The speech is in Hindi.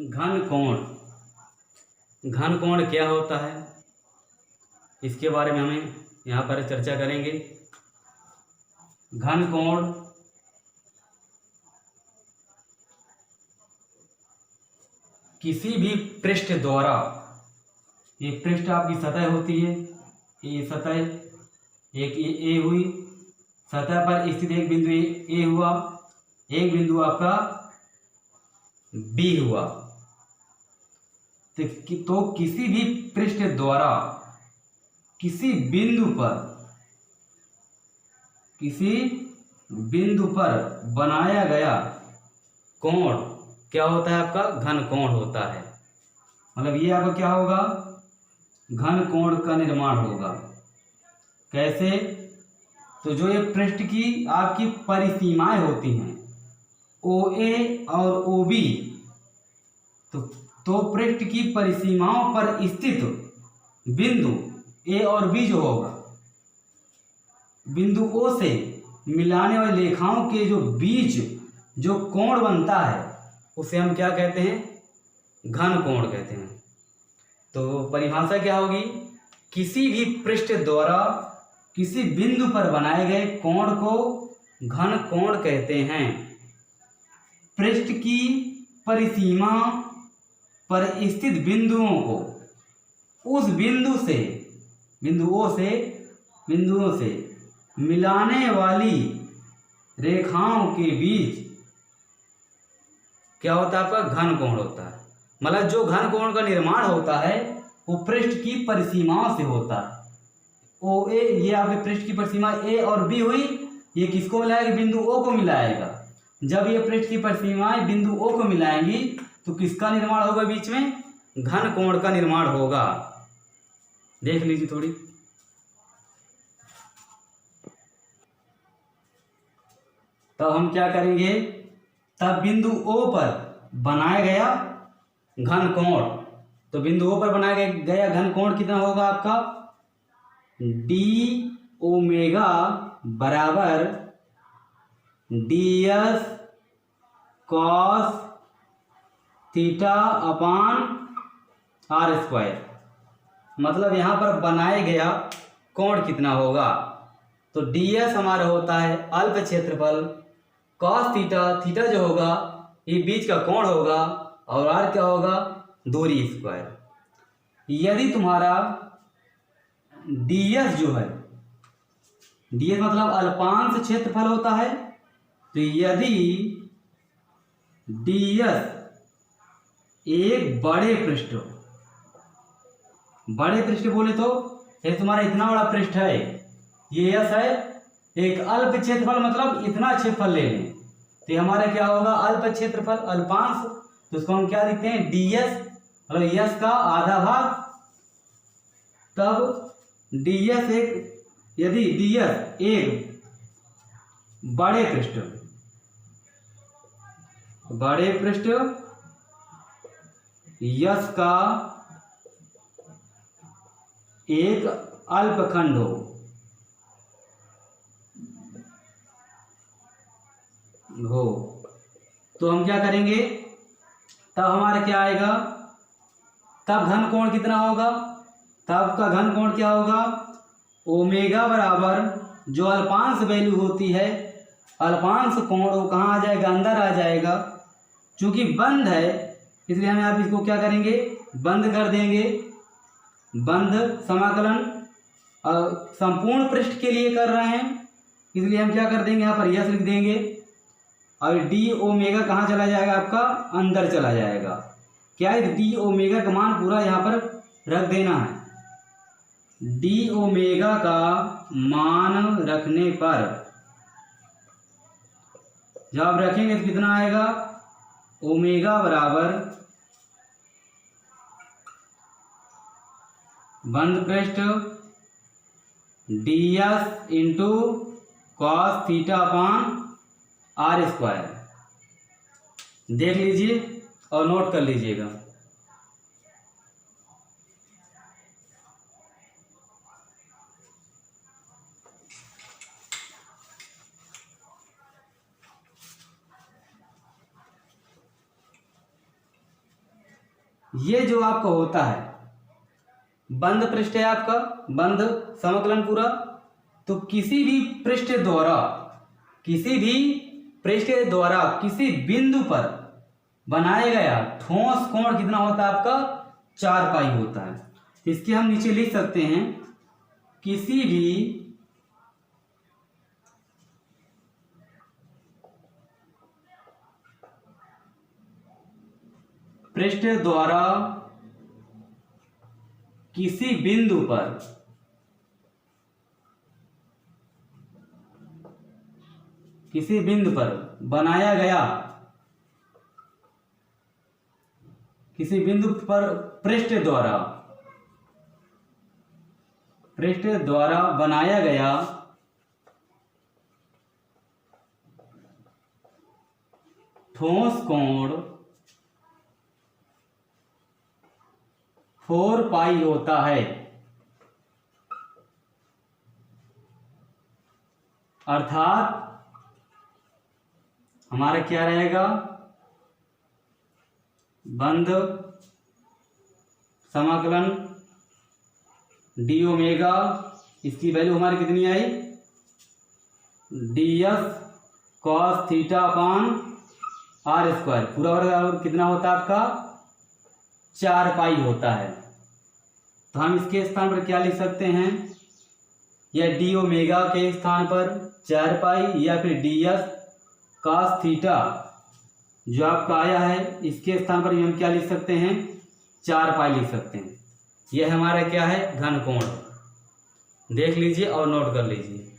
घन कोण। घन कोण क्या होता है, इसके बारे में हमें यहाँ पर चर्चा करेंगे। घन कोण किसी भी पृष्ठ द्वारा, ये पृष्ठ आपकी सतह होती है, ये सतह एक ए हुई, सतह पर स्थित एक बिंदु ए हुआ, एक बिंदु आपका बी हुआ। तो किसी भी पृष्ठ द्वारा किसी बिंदु पर बनाया गया कोण क्या होता है, आपका घन कोण होता है। मतलब ये आपका क्या होगा, घन कोण का निर्माण होगा। कैसे? तो जो ये पृष्ठ की आपकी परिसीमाएं होती हैं, OA और OB, तो पृष्ठ की परिसीमाओं पर स्थित बिंदु A और B जो होगा, बिंदु O से मिलाने वाली रेखाओं के जो बीच जो कोण बनता है उसे हम क्या कहते हैं, घन कोण कहते हैं। तो परिभाषा क्या होगी, किसी भी पृष्ठ द्वारा किसी बिंदु पर बनाए गए कोण को घन कोण कहते हैं। पृष्ठ की परिसीमा पर स्थित बिंदुओं को उस बिंदुओं से मिलाने वाली रेखाओं के बीच क्या होता है, आपका घन कोण होता है। मतलब जो घन कोण का निर्माण होता है वो पृष्ठ की परिसीमाओं से होता है। OA, ये आपके पृष्ठ की परिसीमा A और B हुई, ये किसको मिलाएगा, बिंदु O को मिलाएगा। जब ये पृष्ठ की परिसीमाएं बिंदु O को मिलाएंगी तो किसका निर्माण होगा, बीच में घन कोण का निर्माण होगा। देख लीजिए थोड़ी। तब हम क्या करेंगे, तब बिंदु O पर बनाया गया घन कोण, तो बिंदु O पर बनाया गया घन कोण कितना होगा आपका, d ओमेगा बराबर ds cos थीटा अपान r²। मतलब यहाँ पर बनाया गया कोण कितना होगा, तो ds हमारा होता है अल्प क्षेत्रफल, cos थीटा जो होगा ये बीच का कोण होगा, और r क्या होगा, दूरी स्क्वायर। यदि तुम्हारा ds जो है, ds मतलब अल्पांश क्षेत्रफल होता है, तो यदि ds एक बड़े पृष्ठ बोले तो ये तुम्हारा इतना बड़ा पृष्ठ है, ये S है, एक अल्प क्षेत्रफल मतलब इतना क्षेत्रफल ले लें, तो हमारा क्या होगा, अल्प क्षेत्रफल अल्पांश, तो उसको हम क्या लिखते हैं, ds मतलब S का आधा भाग। तब ds यदि ds एक बड़े पृष्ठ यस का एक अल्पखंड हो, तो हम क्या करेंगे, तब हमारा क्या आएगा, तब घन कोण कितना होगा, तब का घन कोण क्या होगा, ओमेगा बराबर जो अल्पांश वैल्यू होती है, अल्पांश कोण वो कहाँ आ जाएगा, अंदर आ जाएगा। चूंकि बंद है इसलिए हम आप इसको क्या करेंगे, बंद कर देंगे। बंद समाकलन संपूर्ण पृष्ठ के लिए कर रहे हैं, इसलिए हम क्या कर देंगे, यहाँ पर यस लिख देंगे, और डी ओमेगा कहाँ चला जाएगा, आपका अंदर चला जाएगा। क्या है, डी ओमेगा का मान पूरा यहाँ पर रख देना है। डी ओमेगा का मान रखने पर जब आप रखेंगे तो कितना आएगा, ओमेगा बराबर बंद पृष्ठ ds into cos theta upon r²। देख लीजिए और नोट कर लीजिएगा। ये जो आपका होता है बंद पृष्ठ है आपका, बंद समाकलन पूरा, तो किसी भी पृष्ठ द्वारा किसी बिंदु पर बनाया गया ठोस कोण कितना होता है आपका 4 पाई होता है। इसके हम नीचे लिख सकते हैं किसी भी पृष्ठ द्वारा किसी बिंदु पर बनाया गया, किसी बिंदु पर पृष्ठ द्वारा बनाया गया ठोस कोण 4 पाई होता है। अर्थात हमारा क्या रहेगा, बंद समाकलन डी ओमेगा, इसकी वैल्यू हमारी कितनी आई, ds cos theta upon R square, पूरा वर्ग कितना होता है आपका 4 पाई होता है। तो हम इसके स्थान पर क्या लिख सकते हैं, या डी ओमेगा के स्थान पर 4 पाई या फिर ds cos थीटा जो आपका आया है इसके स्थान पर हम क्या लिख सकते हैं 4 पाई लिख सकते हैं। यह हमारा क्या है घन कोण, देख लीजिए और नोट कर लीजिए।